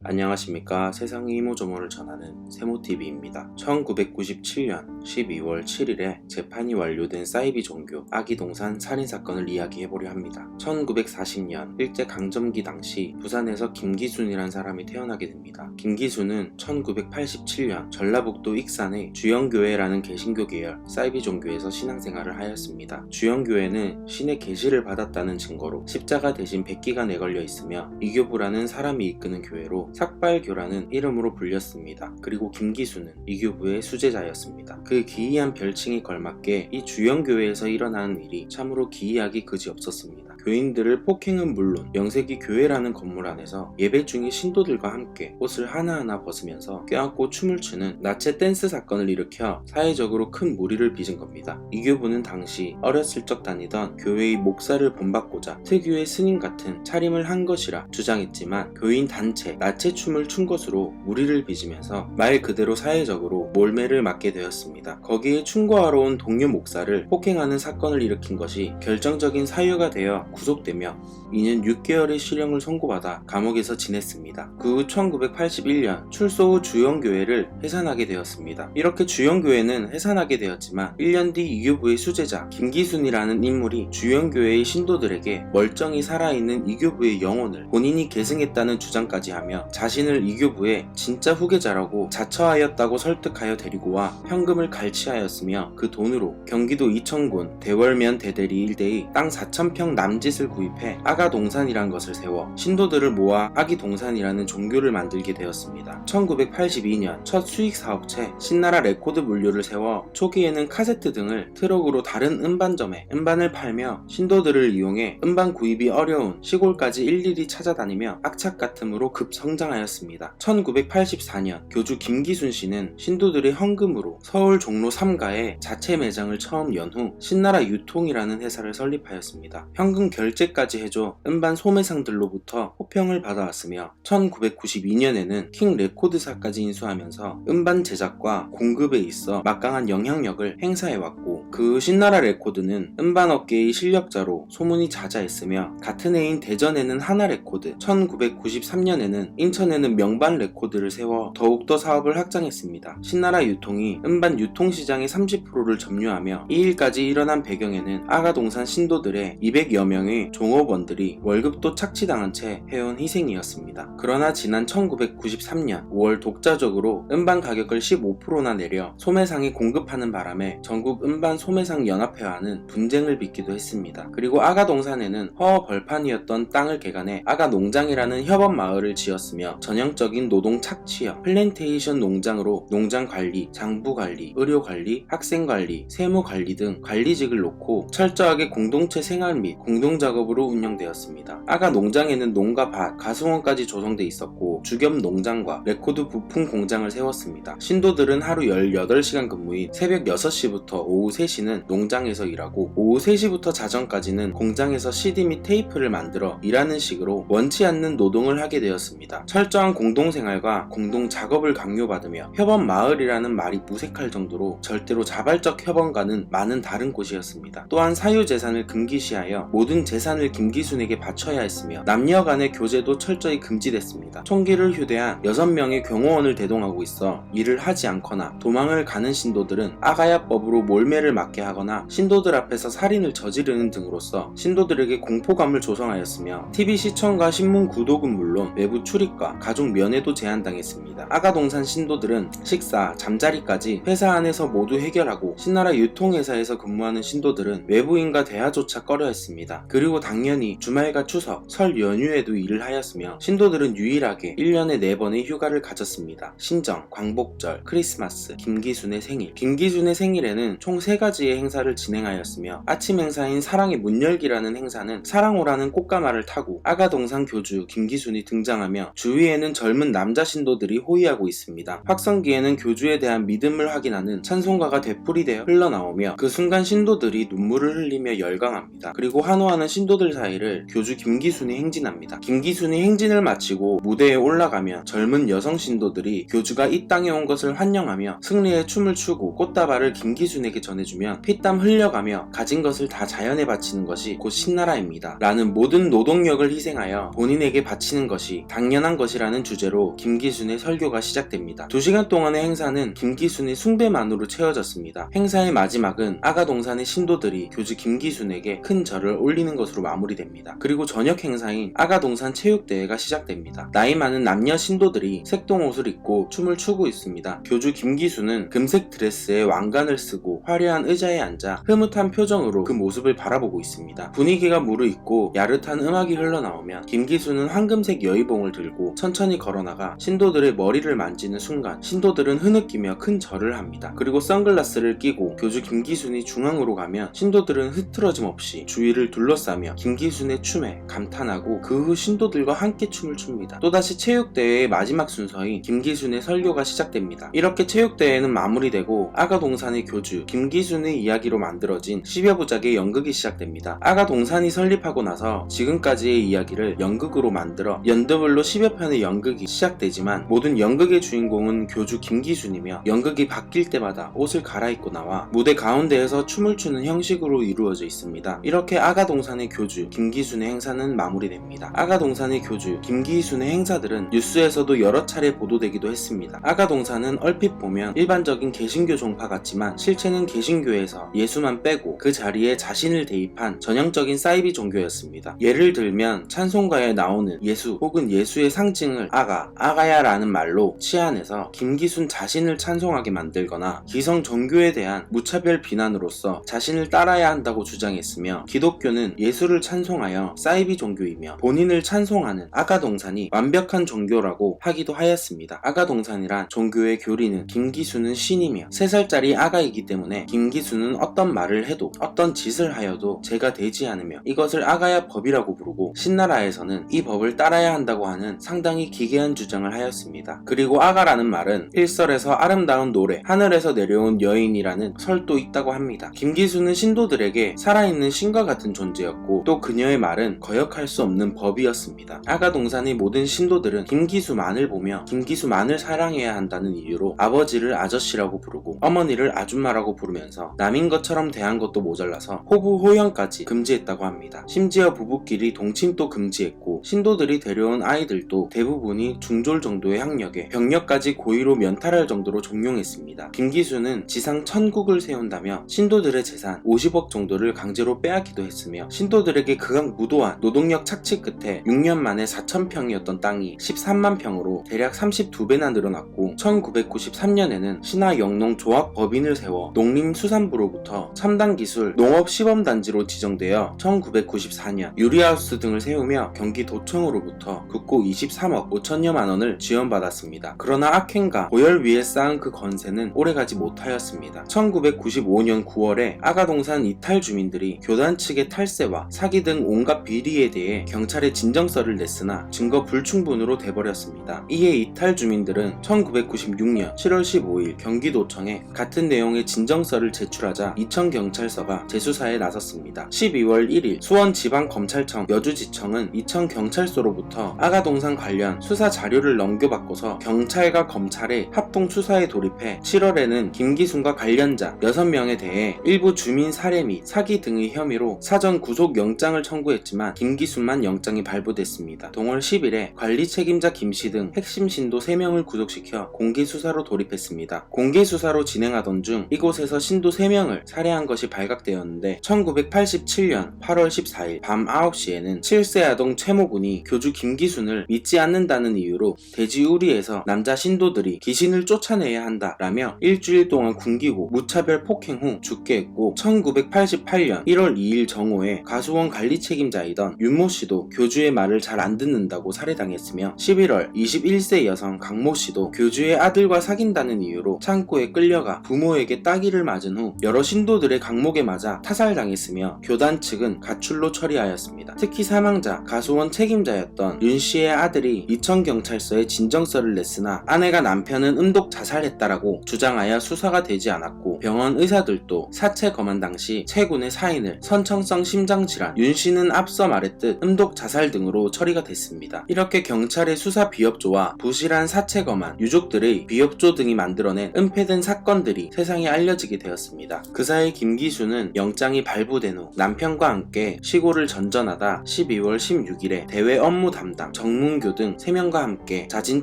안녕하십니까. 세상의 이모저모를 전하는 세모TV입니다. 1997년 12월 7일에 재판이 완료된 사이비 종교 아기동산 살인사건을 이야기해보려 합니다. 1940년 일제강점기 당시 부산에서 김기순이란 사람이 태어나게 됩니다. 김기순은 1987년 전라북도 익산의 주영교회라는 개신교 계열 사이비 종교에서 신앙생활을 하였습니다. 주영교회는 신의 계시를 받았다는 증거로 십자가 대신 백기가 내걸려 있으며 이교부라는 사람이 이끄는 교회로 삭발교라는 이름으로 불렸습니다. 그리고 김기순은 이교부의 수제자였습니다. 그 기이한 별칭에 걸맞게 이 주영교회에서 일어나는 일이 참으로 기이하기 그지없었습니다. 교인들을 폭행은 물론 영세기 교회라는 건물 안에서 예배 중에 신도들과 함께 옷을 하나하나 벗으면서 껴안고 춤을 추는 나체 댄스 사건을 일으켜 사회적으로 큰 무리를 빚은 겁니다. 이교부는 당시 어렸을 적 다니던 교회의 목사를 본받고자 특유의 스님 같은 차림을 한 것이라 주장했지만 교인 단체 나체 춤을 춘 것으로 무리를 빚으면서 말 그대로 사회적으로 몰매를 맞게 되었습니다. 거기에 충고하러 온 동료 목사를 폭행하는 사건을 일으킨 것이 결정적인 사유가 되어 구속되며 이는 6개월의 실형을 선고받아 감옥에서 지냈습니다. 그 후 1981년 출소 후 주영교회를 해산하게 되었습니다. 이렇게 주영교회는 해산하게 되었지만 1년 뒤 이교부의 수제자 김기순이라는 인물이 주영교회의 신도들에게 멀쩡히 살아있는 이교부의 영혼을 본인이 계승했다는 주장까지 하며 자신을 이교부의 진짜 후계자라고 자처하였다고 설득하여 데리고 와 현금을 갈취하였으며 그 돈으로 경기도 이천군 대월면 대대리 일대의 땅 4,000평 남짓을 구입해 아가동산이란 것을 세워 신도들을 모아 아기동산이라는 종교를 만들게 되었습니다. 1982년 첫 수익 사업체 신나라 레코드 물류를 세워 초기에는 카세트 등을 트럭으로 다른 음반점에 음반을 팔며 신도들을 이용해 음반 구입이 어려운 시골까지 일일이 찾아다니며 악착같음으로 급성장하였습니다. 1984년 교주 김기순 씨는 신도들의 헌금으로 서울 종로 3가에 자체 매장을 처음 연 후 신나라 유통이라는 회사를 설립하였습니다. 현금 결제까지 해줘 음반 소매상들로부터 호평을 받아왔으며 1992년에는 킹 레코드사까지 인수하면서 음반 제작과 공급에 있어 막강한 영향력을 행사해왔고 그 신나라 레코드는 음반업계의 실력자로 소문이 자자했으며 같은 해인 대전에는 하나레코드, 1993년에는 인천에는 명반 레코드를 세워 더욱더 사업을 확장했습니다. 신나라 유통이 음반 유통시장의 30%를 점유하며 이 일까지 일어난 배경에는 아가동산 신도들의 200여 명의 종업원들이 월급도 착취당한 채 해온 희생이었습니다. 그러나 지난 1993년 5월 독자적으로 음반 가격을 15%나 내려 소매상이 공급하는 바람에 전국 음반 소매상 연합회와는 분쟁을 빚기도 했습니다. 그리고 아가동산에는 허허 벌판이었던 땅을 개간해 아가농장이라는 협업 마을을 지었으며 전형적인 노동 착취형 플랜테이션 농장으로 농장 관리, 장부 관리, 의료 관리, 학생 관리, 세무 관리 등 관리직을 놓고 철저하게 공동체 생활 및 공동작업으로 운영되었습니다. 아가 농장에는 농가 밭, 가수원까지 조성돼 있었고 주겸 농장과 레코드 부품 공장을 세웠습니다. 신도들은 하루 18시간 근무인 새벽 6시부터 오후 3시는 농장에서 일하고 오후 3시부터 자정까지는 공장에서 CD 및 테이프를 만들어 일하는 식으로 원치 않는 노동을 하게 되었습니다. 철저한 공동생활과 공동작업을 강요받으며 협업마을이라는 말이 무색할 정도로 절대로 자발적 협업과는 많은 다른 곳이었습니다. 또한 사유재산을 금기시하여 모든 재산을 김기순에게 바쳐야 했으며 남녀 간의 교제도 철저히 금지됐습니다. 총기를 휴대한 6명의 경호원을 대동하고 있어 일을 하지 않거나 도망을 가는 신도들은 아가야법으로 몰매를 맞게 하거나 신도들 앞에서 살인을 저지르는 등으로써 신도들에게 공포감을 조성하였으며 TV 시청과 신문 구독은 물론 외부 출입과 가족 면회도 제한당했습니다. 아가동산 신도들은 식사, 잠자리까지 회사 안에서 모두 해결하고 신나라 유통회사에서 근무하는 신도들은 외부인과 대화조차 꺼려했습니다. 그리고 당연히 주말과 추석, 설 연휴에도 일을 하였으며 신도들은 유일하게 1년에 4번의 휴가를 가졌습니다. 신정, 광복절, 크리스마스, 김기순의 생일. 김기순의 생일에는 총 3가지의 행사를 진행하였으며 아침 행사인 사랑의 문열기라는 행사는 사랑오라는 꽃가마를 타고 아가동산 교주 김기순이 등장하며 주위에는 젊은 남자 신도들이 호위하고 있습니다. 확성기에는 교주에 대한 믿음을 확인하는 찬송가가 되풀이되어 흘러나오며 그 순간 신도들이 눈물을 흘리며 열광합니다. 그리고 환호하는 오는 신도들 사이를 교주 김기순이 행진합니다. 김기순이 행진을 마치고 무대에 올라가면 젊은 여성 신도들이 교주가 이 땅에 온 것을 환영하며 승리의 춤을 추고 꽃다발을 김기순에게 전해주면 피땀 흘려가며 가진 것을 다 자연에 바치는 것이 곧 신나라입니다. 라는 모든 노동력을 희생하여 본인에게 바치는 것이 당연한 것이라는 주제로 김기순의 설교가 시작됩니다. 2시간 동안의 행사는 김기순의 숭배만으로 채워졌습니다. 행사의 마지막은 아가동산의 신도들이 교주 김기순에게 큰 절을 올리는 것으로 마무리됩니다. 그리고 저녁 행사인 아가동산 체육대회가 시작됩니다. 나이 많은 남녀 신도들이 색동옷을 입고 춤을 추고 있습니다. 교주 김기순은 금색 드레스에 왕관을 쓰고 화려한 의자에 앉아 흐뭇한 표정으로 그 모습을 바라보고 있습니다. 분위기가 무르익고 야릇한 음악이 흘러나오면 김기순은 황금색 여의봉을 들고 천천히 걸어나가 신도들의 머리를 만지는 순간 신도들은 흐느끼며 큰 절을 합니다. 그리고 선글라스를 끼고 교주 김기순이 중앙으로 가면 신도들은 흐트러짐 없이 주위를 둘러싸며 김기순의 춤에 감탄하고 그 후 신도들과 함께 춤을 춥니다. 또다시 체육대회의 마지막 순서인 김기순의 설교가 시작됩니다. 이렇게 체육대회는 마무리되고 아가동산의 교주 김기순의 이야기로 만들어진 10여 부작의 연극이 시작됩니다. 아가동산이 설립하고 나서 지금까지의 이야기를 연극으로 만들어 연더블로 10여 편의 연극이 시작되지만 모든 연극의 주인공은 교주 김기순이며 연극이 바뀔 때마다 옷을 갈아입고 나와 무대 가운데에서 춤을 추는 형식으로 이루어져 있습니다. 이렇게 아가동산의 교주 김기순의 행사는 마무리됩니다. 아가동산의 교주 김기순의 행사들은 뉴스에서도 여러 차례 보도되기도 했습니다. 아가동산은 얼핏 보면 일반적인 개신교 종파 같지만 실체는 개신교에서 예수만 빼고 그 자리에 자신을 대입한 전형적인 사이비 종교였습니다. 예를 들면 찬송가에 나오는 예수 혹은 예수의 상징을 아가야라는 말로 치환해서 김기순 자신을 찬송하게 만들거나 기성 종교에 대한 무차별 비난으로서 자신을 따라야 한다고 주장했으며 기독교는 예수를 찬송하여 사이비 종교이며 본인을 찬송하는 아가동산이 완벽한 종교라고 하기도 하였습니다. 아가동산이란 종교의 교리는 김기순은 신이며 3살짜리 아가이기 때문에 김기순은 어떤 말을 해도 어떤 짓을 하여도 죄가 되지 않으며 이것을 아가야 법이라고 부르고 신나라에서는 이 법을 따라야 한다고 하는 상당히 기괴한 주장을 하였습니다. 그리고 아가라는 말은 일설에서 아름다운 노래, 하늘에서 내려온 여인이라는 설도 있다고 합니다. 김기순은 신도들에게 살아있는 신과 같은 존재였고 또 그녀의 말은 거역할 수 없는 법이었습니다. 아가동산의 모든 신도들은 김기수만을 보며 김기수만을 사랑해야 한다는 이유로 아버지를 아저씨라고 부르고 어머니를 아줌마라고 부르면서 남인 것처럼 대한 것도 모자라서 호부 호연까지 금지했다고 합니다. 심지어 부부끼리 동침도 금지했고 신도들이 데려온 아이들도 대부분이 중졸 정도의 학력에 병력까지 고의로 면탈할 정도로 종용했습니다. 김기수는 지상 천국을 세운다며 신도들의 재산 50억 정도를 강제로 빼앗기도 했으며 신도들에게 극악무도한 노동력 착취 끝에 6년 만에 4,000평이었던 땅이 13만 평으로 대략 32배나 늘어났고 1993년에는 신화영농조합법인을 세워 농림수산부로부터 첨단기술 농업시범단지로 지정되어 1994년 유리하우스 등을 세우며 경기도청으로부터 국고 23억 5천여만 원을 지원받았습니다. 그러나 악행과 고열 위에 쌓은 그 건세는 오래가지 못하였습니다. 1995년 9월에 아가동산 이탈 주민들이 교단 측의 탈세와 사기 등 온갖 비리에 대해 경찰에 진정서를 냈으나 증거 불충분으로 돼버렸습니다. 이에 이탈 주민들은 1996년 7월 15일 경기도청에 같은 내용의 진정서를 제출하자 이천경찰서가 재수사에 나섰습니다. 12월 1일 수원지방검찰청 여주지청은 이천경찰서로부터 아가동산 관련 수사 자료를 넘겨받고서 경찰과 검찰의 합동 수사에 돌입해 7월에는 김기순과 관련자 6명에 대해 일부 주민 살해 및 사기 등의 혐의로 사전 구속영장을 청구했지만 김기순만 영장이 발부됐습니다. 동월 10일에 관리 책임자 김씨 등 핵심 신도 3명을 구속시켜 공개수사로 돌입했습니다. 공개수사로 진행하던 중 이곳에서 신도 3명을 살해한 것이 발각되었는데 1987년 8월 14일 밤 9시에는 7세 아동 최모군이 교주 김기순을 믿지 않는다는 이유로 대지우리에서 남자 신도들이 귀신을 쫓아내야 한다라며 일주일 동안 굶기고 무차별 폭행 후 죽게 했고 1988년 1월 2일 정오에 가수원 관리 책임자이던 윤모씨도 교주의 말을 잘 안 듣는다고 살해당했으며 11월 21세 여성 강모씨도 교주의 아들과 사귄다는 이유로 창고에 끌려가 부모에게 따기를 맞은 후 여러 신도들의 강목에 맞아 타살당했으며 교단 측은 가출로 처리하였습니다. 특히 사망자 가수원 책임자였던 윤씨의 아들이 이천경찰서에 진정서를 냈으나 아내가 남편은 음독 자살했다라고 주장하여 수사가 되지 않았고 병원 의사들도 사체 검안 당시 채군의 사인을 선천성 심장질환, 윤씨는 앞서 말했듯 음독 자살 등으로 처리가 됐습니다. 이렇게 경찰의 수사 비협조와 부실한 사체 검안, 유족들의 비협조 등이 만들어낸 은폐된 사건들이 세상에 알려지게 되었습니다. 그 사이 김기수는 영장이 발부된 후 남편과 함께 시골을 전전하다 12월 16일에 대외 업무 담당 정문교 등 3명과 함께 자진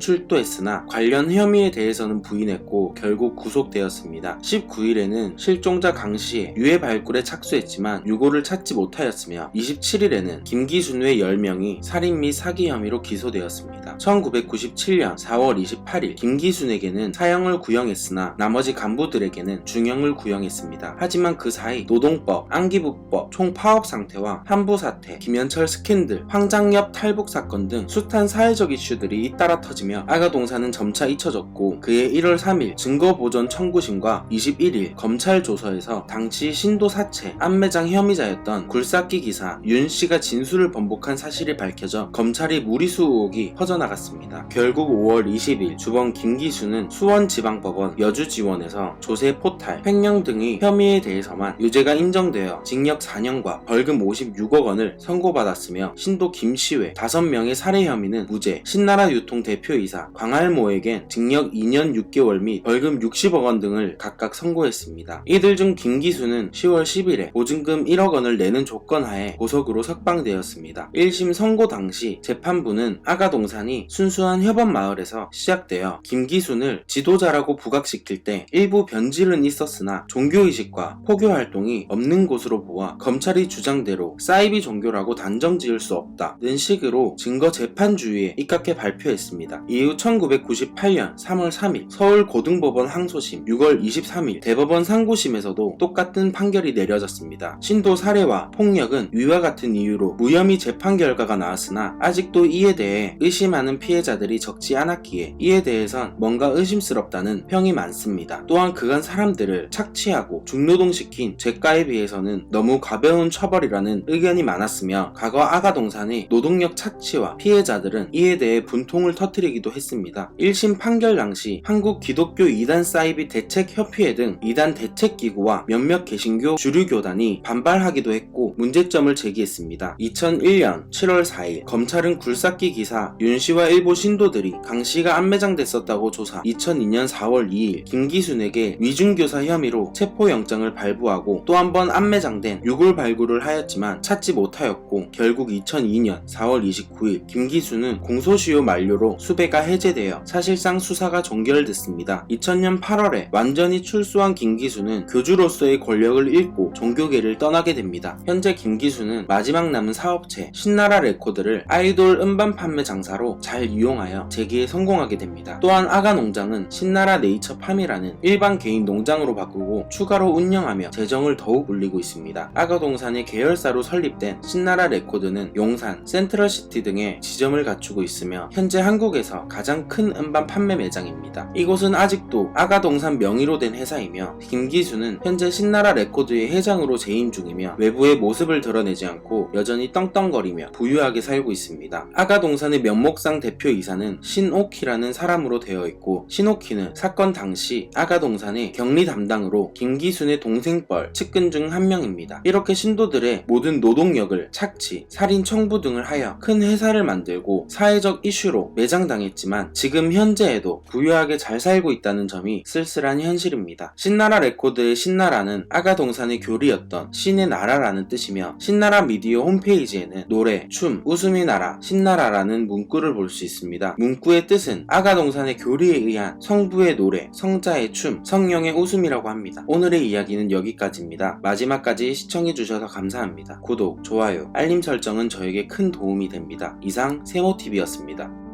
출두했으나 관련 혐의에 대해서는 부인했고 결국 구속되었습니다. 19일에는 실종자 강씨의 유해 발굴에 착수했지만 유고를 찾지 못하였으며 27일에는 김기순 외 10명이 살인 및 사기 혐의로 기소되었습니다. 1997년 4월 28일 김기순에게는 사형을 구형했으나 나머지 간부들에게는 중형을 구형했습니다. 하지만 그 사이 노동법, 안기부법, 총파업 상태와 한부 사태, 김현철 스캔들, 황장엽 탈북 사건 등 숱한 사회적 이슈들이 잇따라 터지며 아가동사는 점차 잊혀졌고 그해 1월 3일 증거보전 청구심과 21일 검찰 조서에서 당시 신도 사체, 안매장 혐의자였던 굴삭기 기사 윤씨가 진술을 번복한 사실이 밝혀져 검찰이 무리수 의혹이 퍼져나갔습니다. 결국 5월 20일 주범 김기수는 수원지방법원 여주지원에서 조세 포탈, 횡령 등의 혐의에 대해서만 유죄가 인정되어 징역 4년과 벌금 56억 원을 선고받았으며 신도 김씨 외 5명의 살해 혐의는 무죄, 신나라 유통 대표이사 광할모에겐 징역 2년 6개월 및 벌금 60억 원 등을 각각 선고했습니다. 이들 중 김기수는 10월 10일에 보증금 1억 원을 내는 조건 하에 보석으로 석방되었습니다. 1심 선고 당시 재판부는 아가동산이 순수한 협업마을에서 시작되어 김기순을 지도자라고 부각시킬 때 일부 변질은 있었으나 종교의식과 포교활동이 없는 곳으로 보아 검찰이 주장대로 사이비 종교라고 단정 지을 수 없다는 식으로 증거 재판주의에 입각해 발표했습니다. 이후 1998년 3월 3일 서울고등법원 항소심, 6월 23일 대법원 상고심에서도 똑같은 판결이 내려졌습니다. 신도 살해와 폭력은 위와 같은 이유로 무혐의 재판 결과가 나왔으나 아직도 이에 대해 의심하는 피해자들이 적지 않았기에 이에 대해선 뭔가 의심스럽다는 평이 많습니다. 또한 그간 사람들을 착취하고 중노동시킨 죄가에 비해서는 너무 가벼운 처벌이라는 의견이 많았으며 과거 아가동산의 노동력 착취와 피해자들은 이에 대해 분통을 터뜨리기도 했습니다. 1심 판결 당시 한국 기독교 이단 사이비 대책협의회 등 이단 대책기구와 몇몇 개신교 주류교단이 반발하기도 했고 문제점을 제기했습니다. 2001년 7월 4일 검찰은 굴삭기 기사 윤씨와 일부 신도들이 강씨가 안매장됐었다고 조사, 2002년 4월 2일 김기순에게 위중교사 혐의로 체포영장을 발부하고 또 한 번 안매장된 유골 발굴을 하였지만 찾지 못하였고 결국 2002년 4월 29일 김기순은 공소시효 만료로 수배가 해제되어 사실상 수사가 종결됐습니다. 2000년 8월에 완전히 출소한 김기순은 교주로서의 권력을 잃고 종교계를 떠나게 됩니다. 현재 김기순은 마지막 남은 사업체 신나라 레코드를 아이돌 음반 판매 장사로 잘 이용하여 재기에 성공하게 됩니다. 또한 아가농장은 신나라 네이처팜이라는 일반 개인 농장으로 바꾸고 추가로 운영하며 재정을 더욱 올리고 있습니다. 아가동산의 계열사로 설립된 신나라 레코드는 용산, 센트럴시티 등의 지점을 갖추고 있으며 현재 한국에서 가장 큰 음반 판매 매장입니다. 이곳은 아직도 아가동산 명의로 된 회사이며 김기수는 현재 신나라 레코드의 회장으로 재임 중이며 외부의 모습을 드러내지 않고 여전히 떵떵거리며 부유하게 살고 있습니다. 아가동산의 면목상 대표이사는 신오키라는 사람으로 되어 있고 신오키는 사건 당시 아가동산의 격리 담당으로 김기순의 동생뻘 측근 중 한 명입니다. 이렇게 신도들의 모든 노동력을 착취, 살인 청부 등을 하여 큰 회사를 만들고 사회적 이슈로 매장당했지만 지금 현재에도 부유하게 잘 살고 있다는 점이 쓸쓸한 현실입니다. 신나라 레코드의 신나라는 아가동산의 교리였던 신의 나라라는 뜻이며 신나라 미디어 홈페이지에는 노래, 춤, 웃음의 나라, 신나라라는 문구를 볼 수 있습니다. 문구의 뜻은 아가동산의 교리에 의한 성부의 노래, 성자의 춤, 성령의 웃음이라고 합니다. 오늘의 이야기는 여기까지입니다. 마지막까지 시청해주셔서 감사합니다. 구독, 좋아요, 알림 설정은 저에게 큰 도움이 됩니다. 이상 세모TV였습니다.